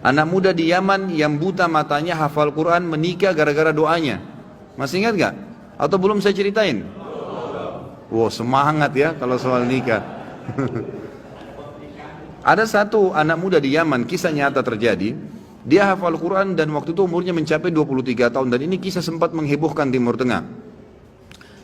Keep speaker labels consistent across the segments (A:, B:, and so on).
A: Anak muda di Yaman yang buta matanya hafal Quran menikah gara-gara doanya. Masih ingat gak? Atau belum saya ceritain? Wow, semangat ya kalau soal nikah. Ada satu anak muda di Yaman, kisah nyata terjadi. Dia hafal Quran dan waktu itu umurnya mencapai 23 tahun. Dan ini kisah sempat menghebohkan Timur Tengah.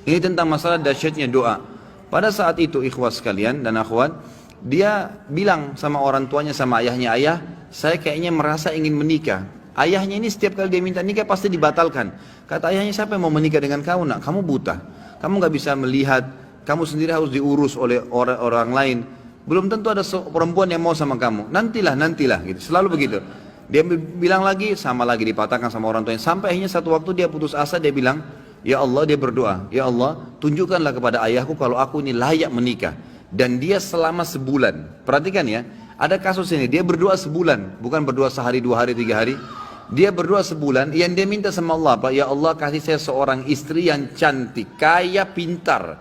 A: Ini tentang masalah dahsyatnya doa. Pada saat itu ikhwas sekalian dan akhwat, dia bilang sama orang tuanya, sama ayahnya, ayah, saya kayaknya merasa ingin menikah. Ayahnya ini setiap kali dia minta nikah pasti dibatalkan. Kata ayahnya, siapa yang mau menikah dengan kamu nak? Kamu buta, kamu gak bisa melihat, kamu sendiri harus diurus oleh orang lain. Belum tentu ada perempuan yang mau sama kamu. Nantilah gitu. Selalu begitu. Dia bilang lagi, sama lagi dipatahkan sama orang tuanya. Sampai akhirnya satu waktu dia putus asa, dia bilang, ya Allah, dia berdoa, ya Allah, tunjukkanlah kepada ayahku kalau aku ini layak menikah. Dan dia selama sebulan, perhatikan ya, ada kasus ini, dia berdoa sebulan, bukan berdoa sehari, 2 hari, 3 hari. Dia berdoa sebulan, yang dia minta sama Allah, Pak, ya Allah kasih saya seorang istri yang cantik, kaya, pintar.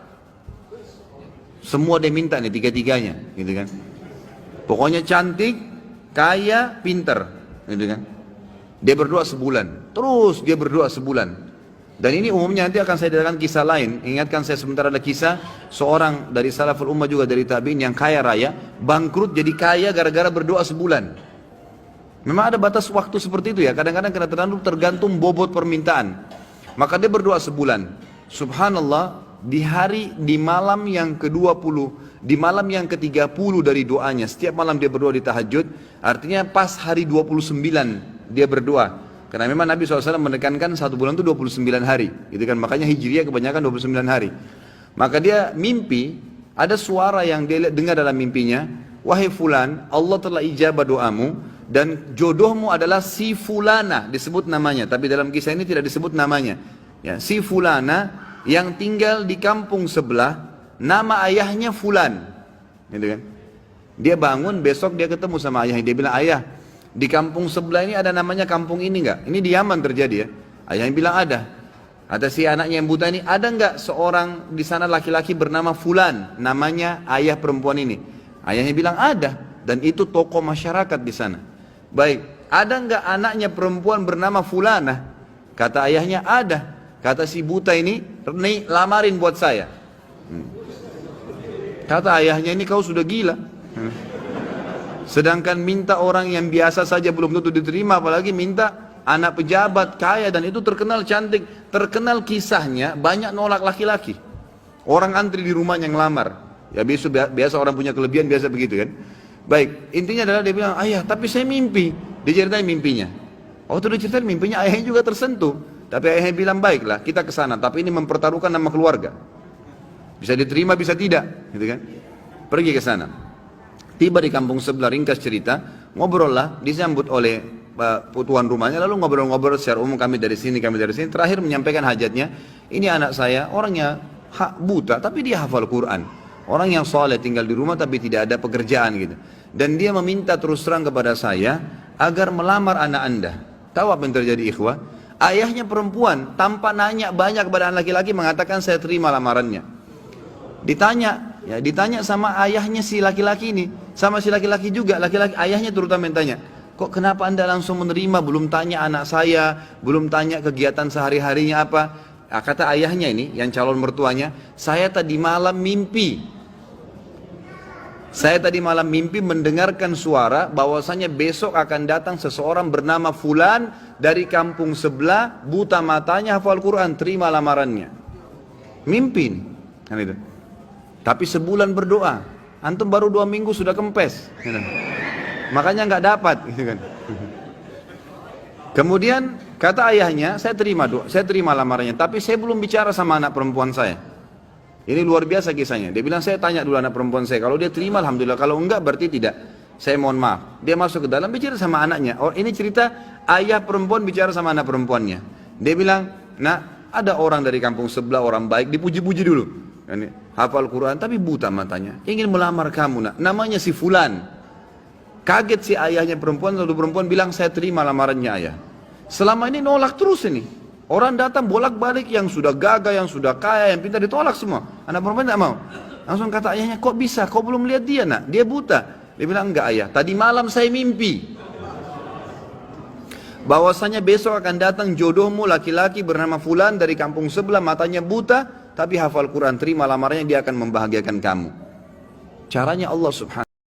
A: Semua dia minta nih, 3-tiganya, gitu kan. Pokoknya cantik, kaya, pintar, gitu kan. Dia berdoa sebulan, terus dia berdoa sebulan. Dan ini umumnya nanti akan saya datangkan kisah lain. Ingatkan saya sebentar, ada kisah seorang dari salaful ummah juga dari tabi'in yang kaya raya, bangkrut jadi kaya gara-gara berdoa sebulan. Memang ada batas waktu seperti itu ya. Kadang-kadang tergantung bobot permintaan. Maka dia berdoa sebulan. Subhanallah, di malam yang ke-20, di malam yang ke-30 dari doanya, setiap malam dia berdoa di tahajud, artinya pas hari 29 dia berdoa. Karena memang Nabi SAW menekankan 1 bulan itu 29 hari, gitu kan? Makanya Hijriah kebanyakan 29 hari. Maka dia mimpi, ada suara yang dia dengar dalam mimpinya, wahai fulan, Allah telah ijabah doamu, dan jodohmu adalah si fulana, disebut namanya, tapi dalam kisah ini tidak disebut namanya. Ya, si fulana yang tinggal di kampung sebelah, nama ayahnya fulan, gitu kan? Dia bangun, besok dia ketemu sama ayahnya, dia bilang, ayah, di kampung sebelah ini ada namanya kampung ini enggak? Ini di Yaman terjadi ya. Ayahnya bilang ada. Ada si anaknya yang buta ini, ada enggak seorang di sana laki-laki bernama fulan, namanya ayah perempuan ini? Ayahnya bilang ada, dan itu tokoh masyarakat di sana. Baik, ada enggak anaknya perempuan bernama fulana? Kata ayahnya ada. Kata si buta ini, nih lamarin buat saya. Kata ayahnya, ini kau sudah gila. Sedangkan minta orang yang biasa saja belum tentu diterima, apalagi minta anak pejabat kaya, dan itu terkenal cantik, terkenal kisahnya banyak nolak laki-laki. Orang antri di rumahnya ngelamar. Ya biasa orang punya kelebihan biasa begitu kan. Baik, intinya adalah dia bilang, ayah tapi saya mimpi. Dia ceritain mimpinya. Waktu dia ceritain mimpinya, ayahnya juga tersentuh. Tapi ayahnya bilang, baiklah kita ke sana, tapi ini mempertaruhkan nama keluarga. Bisa diterima bisa tidak, gitu kan. Pergi ke sana. Tiba di kampung sebelah, ringkas cerita, ngobrol lah, disambut oleh tuan rumahnya, lalu ngobrol-ngobrol secara umum, kami dari sini, terakhir menyampaikan hajatnya, ini anak saya, orangnya buta, tapi dia hafal Quran, orang yang soleh, tinggal di rumah tapi tidak ada pekerjaan gitu, dan dia meminta terus terang kepada saya, agar melamar anak anda. Tahu apa yang terjadi ikhwah? Ayahnya perempuan, tanpa nanya banyak kepada anak laki-laki, mengatakan saya terima lamarannya. Ditanya sama ayahnya si laki-laki ini, sama si laki-laki juga, laki-laki ayahnya terutama yang tanya, kok kenapa anda langsung menerima, belum tanya anak saya, belum tanya kegiatan sehari-harinya apa? Kata ayahnya ini, yang calon mertuanya, saya tadi malam mimpi mendengarkan suara bahwasanya besok akan datang seseorang bernama fulan dari kampung sebelah, buta matanya, hafal Quran, terima lamarannya. Mimpi nih, kan itu. Tapi sebulan berdoa, antum baru 2 minggu sudah kempes, gitu. Makanya nggak dapat, gitu kan. Kemudian kata ayahnya, saya terima lamarannya, tapi saya belum bicara sama anak perempuan saya. Ini luar biasa kisahnya. Dia bilang, saya tanya dulu anak perempuan saya, kalau dia terima alhamdulillah, kalau enggak berarti tidak. Saya mohon maaf. Dia masuk ke dalam bicara sama anaknya. Oh, ini cerita ayah perempuan bicara sama anak perempuannya. Dia bilang, nak, ada orang dari kampung sebelah, orang baik, dipuji-puji dulu. Hafal Quran tapi buta matanya, ingin melamar kamu nak, namanya si fulan. Kaget si ayahnya perempuan, lalu perempuan bilang, saya terima lamarannya ayah. Selama ini nolak terus ini, orang datang bolak-balik, yang sudah gagah, yang sudah kaya, yang pintar, ditolak semua. Anak perempuan tidak mau. Langsung kata ayahnya, kok bisa, kau belum lihat dia nak, dia buta. Dia bilang, enggak ayah, tadi malam saya mimpi. bahwasanya besok akan datang jodohmu laki-laki bernama fulan dari kampung sebelah, matanya buta tapi hafal Quran, terima lamarannya, dia akan membahagiakan kamu. Caranya Allah subhanahu